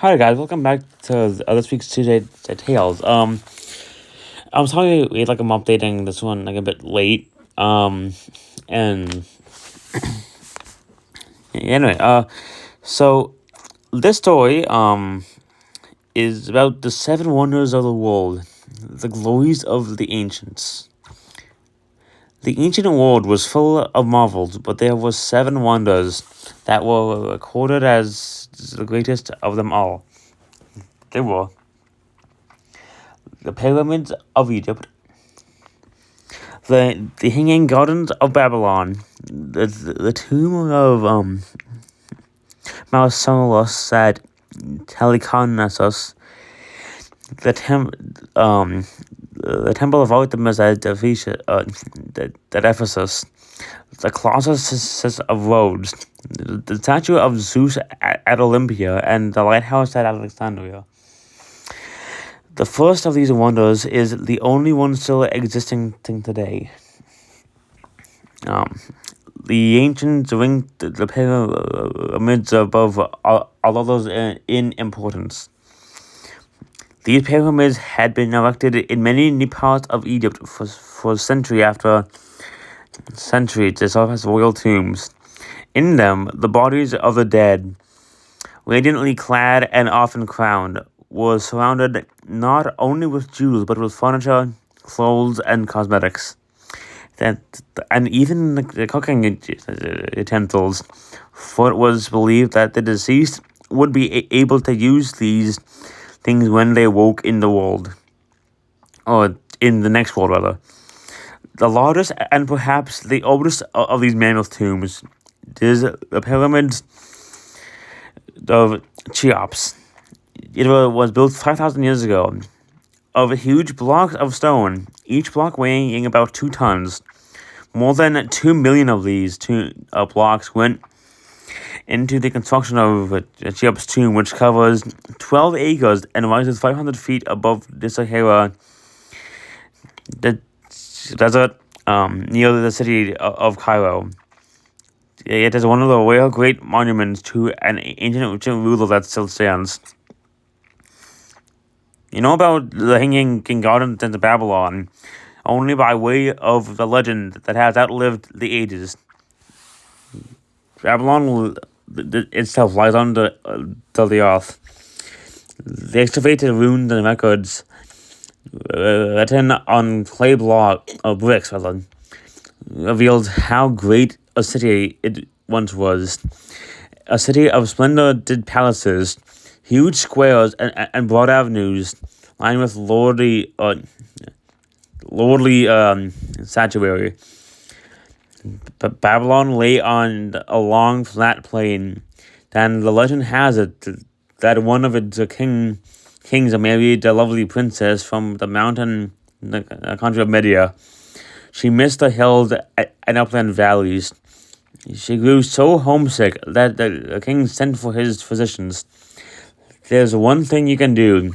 Hi guys, welcome back to this week's Tuesday Tales. I'm sorry I'm updating this one like a bit late. And anyway, so this story is about the seven wonders of the world, the glories of the ancients. The ancient world was full of marvels, but there were seven wonders that were recorded as the greatest of them all. They were the pyramids of Egypt, the Hanging Gardens of Babylon, the tomb of Mausolus at Halicarnassus, the the temple of Artemis at Ephesus, the Colossus of Rhodes, the statue of Zeus at Olympia, and the lighthouse at Alexandria. The first of these wonders is the only one still existing today. The ancients ranked the pyramids above all others in importance. These pyramids had been erected in many parts of Egypt for century after century to serve as royal tombs. In them, the bodies of the dead, radiantly clad and often crowned, were surrounded not only with jewels but with furniture, clothes, and cosmetics. And even the cooking utensils, for it was believed that the deceased would be able to use these things when they woke in the world, or in the next world rather. The largest and perhaps the oldest of these mammoth tombs is the pyramids of Cheops. It was built 5,000 years ago of huge blocks of stone, each block weighing about 2 tons. More than 2 million of these blocks went into the construction of Cheops' tomb, which covers 12 acres and rises 500 feet above the Sahara desert near the city of Cairo. It is one of the rare great monuments to an ancient ruler that still stands. You know about the Hanging Gardens in Babylon only by way of the legend that has outlived the ages. Babylon itself lies under the earth. The excavated ruins and records written on clay bricks, revealed how great a city it once was. A city of splendid palaces, huge squares, and broad avenues lined with lordly statuary. Babylon lay on a long, flat plain, and the legend has it that one of its kings married a lovely princess from the mountain, the country of Media. She missed the hills and upland valleys. She grew so homesick that the king sent for his physicians. "There's one thing you can do,"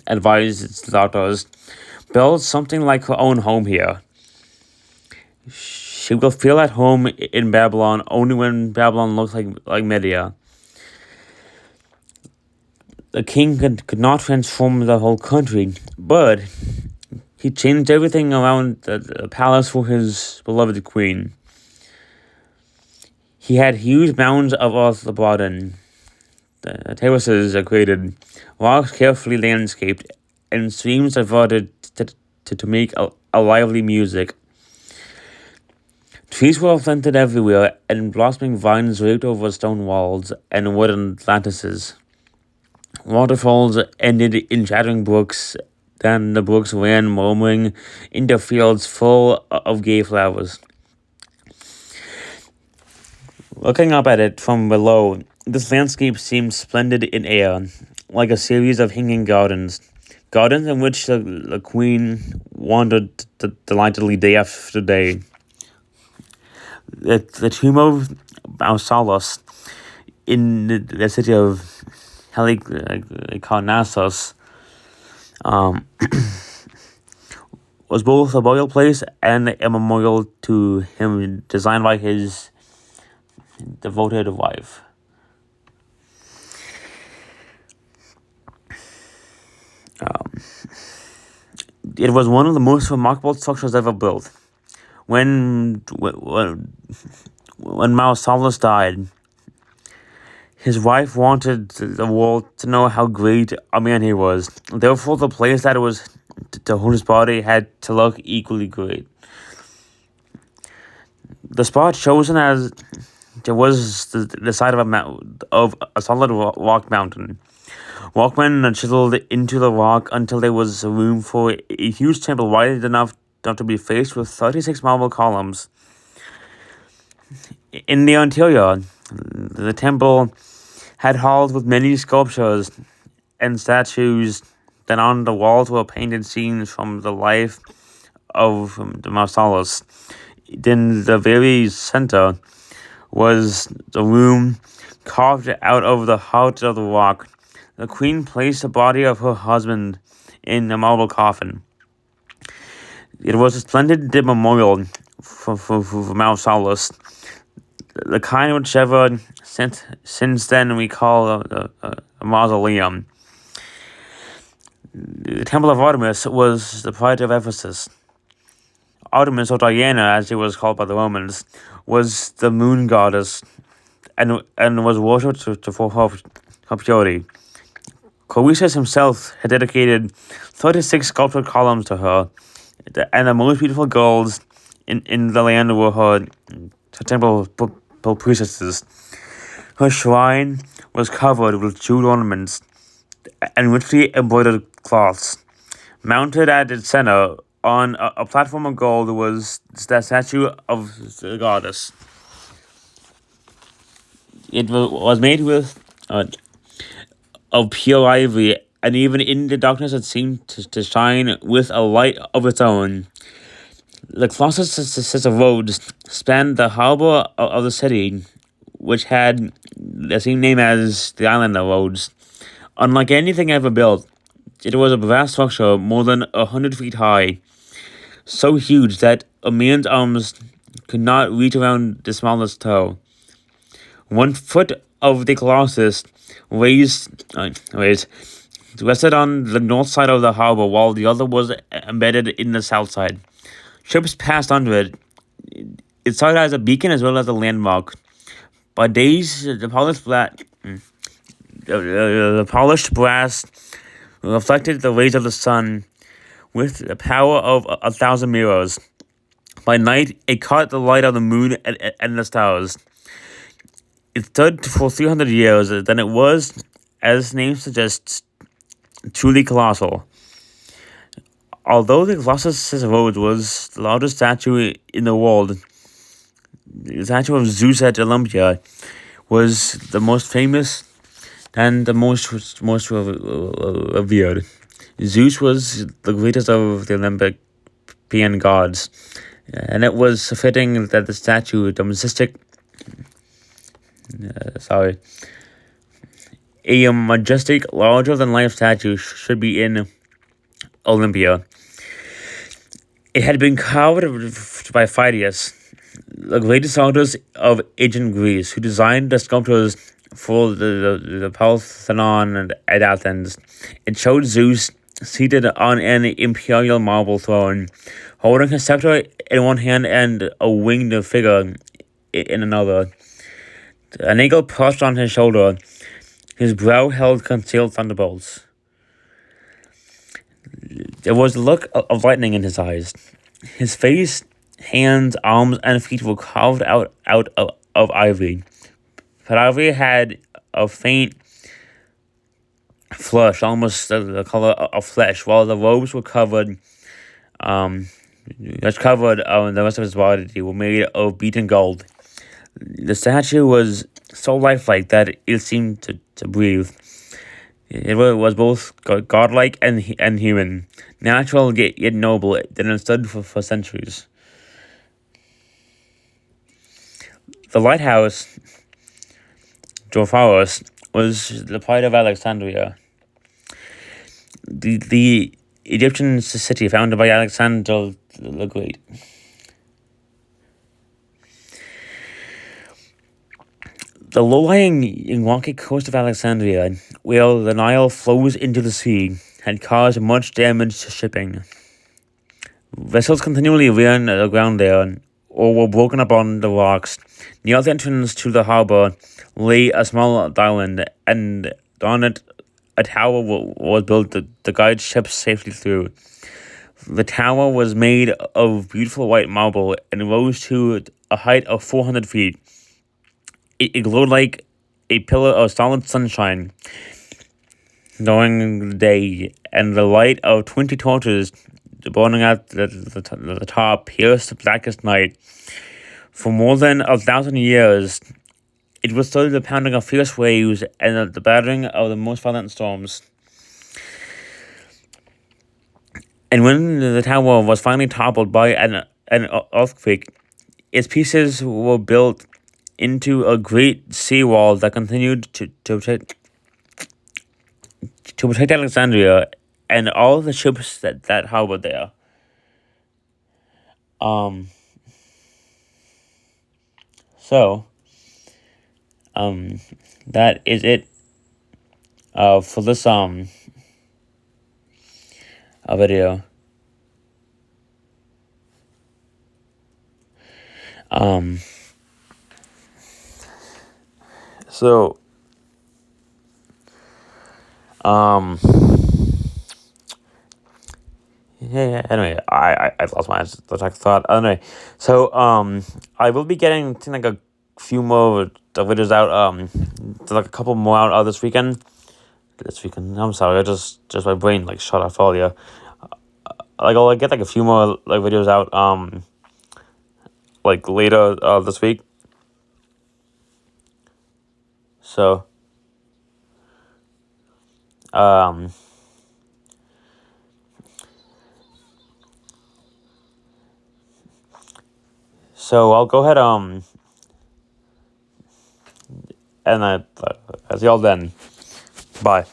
advised its daughters. "Build something like her own home here. She will feel at home in Babylon only when Babylon looks like Media." The king could not transform the whole country, but he changed everything around the palace for his beloved queen. He had huge mounds of earth brought in, the terraces created, rocks carefully landscaped, and streams diverted to make a lively music. Trees were planted everywhere, and blossoming vines draped over stone walls and wooden lattices. Waterfalls ended in chattering brooks, then the brooks ran murmuring into fields full of gay flowers. Looking up at it from below, this landscape seemed splendid in air, like a series of hanging gardens in which the queen wandered delightedly day after day. The tomb of Mausolus in the city of Halicarnassus was both a burial place and a memorial to him, designed by his devoted wife. It was one of the most remarkable structures ever built. When Mausolus died, his wife wanted the world to know how great a man he was. Therefore, the place that was to hold his body had to look equally great. The spot chosen as it was the side of a solid rock mountain. Walkmen chiseled into the rock until there was room for a huge temple wide enough not to be faced with 36 marble columns. In the interior, the temple had halls with many sculptures and statues. Then on the walls were painted scenes from the life of the Mausolus. In the very center was the room carved out of the heart of the rock. The queen placed the body of her husband in a marble coffin. It was a splendid memorial for Mausolus, the kind which ever since then we call a mausoleum. The Temple of Artemis was the pride of Ephesus. Artemis, or Diana, as she was called by the Romans, was the moon goddess and was worshipped for her purity. Croesus himself had dedicated 36 sculptured columns to her, and the most beautiful girls in the land were her temple priestesses. Her shrine was covered with jeweled ornaments and richly embroidered cloths. Mounted at its center on a platform of gold was the statue of the goddess. It was made of pure ivory, and even in the darkness it seemed to shine with a light of its own. The closest of roads spanned the harbor of the city, which had the same name as the island of Rhodes. Unlike anything ever built, it was a vast structure more than 100 feet high, so huge that a man's arms could not reach around the smallest toe. 1 foot of the Colossus rested on the north side of the harbor, while the other was embedded in the south side. Ships passed under it. It served as a beacon as well as a landmark. By days, the polished brass reflected the rays of the sun with the power of 1,000 mirrors. By night, it caught the light of the moon and the stars. It stood for 300 years. Then it was, as its name suggests, truly colossal. Although the Colossus of Rhodes was the largest statue in the world, the statue of Zeus at Olympia was the most famous and the most revered. Zeus was the greatest of the Olympian gods, and it was fitting that the statue, a majestic, larger-than-life statue should be in Olympia. It had been carved by Phidias, the greatest artist of ancient Greece, who designed the sculptures for the Parthenon at Athens. It showed Zeus seated on an imperial marble throne, holding a scepter in one hand and a winged figure in another. An eagle perched on his shoulder. His brow held concealed thunderbolts. There was a look of lightning in his eyes. His face, hands, arms, and feet were carved out of ivory. But ivory had a faint flush, almost the color of flesh, while the robes were covered. The rest of his body were made of beaten gold. The statue was so lifelike that it seemed to breathe. It was both godlike and human, natural yet noble, that it stood for centuries. The lighthouse, Dorpharos, was the pride of Alexandria. The Egyptian city founded by Alexander the Great. The low-lying and rocky coast of Alexandria, where the Nile flows into the sea, had caused much damage to shipping. Vessels continually ran aground there or were broken up on the rocks. Near the entrance to the harbor lay a small island, and on it a tower was built to guide ships safely through. The tower was made of beautiful white marble and rose to a height of 400 feet. It glowed like a pillar of solid sunshine during the day, and the light of 20 torches burning at the top pierced the blackest night. For more than 1,000 years, it withstood the pounding of fierce waves and the battering of the most violent storms. And when the tower was finally toppled by an earthquake, its pieces were built into a great seawall that continued to protect Alexandria and all the ships that harbored there. So, that is it for this video. So, yeah, anyway, I lost my track of thought. Anyway, so, I will be getting, like, a few more videos out, like, a couple more out this weekend. I'm sorry, just my brain, like, shut off all you. Like, I'll get, like, a few more, like, videos out, like, later, this week. So, so I'll go ahead, and I'll see y'all then. Bye.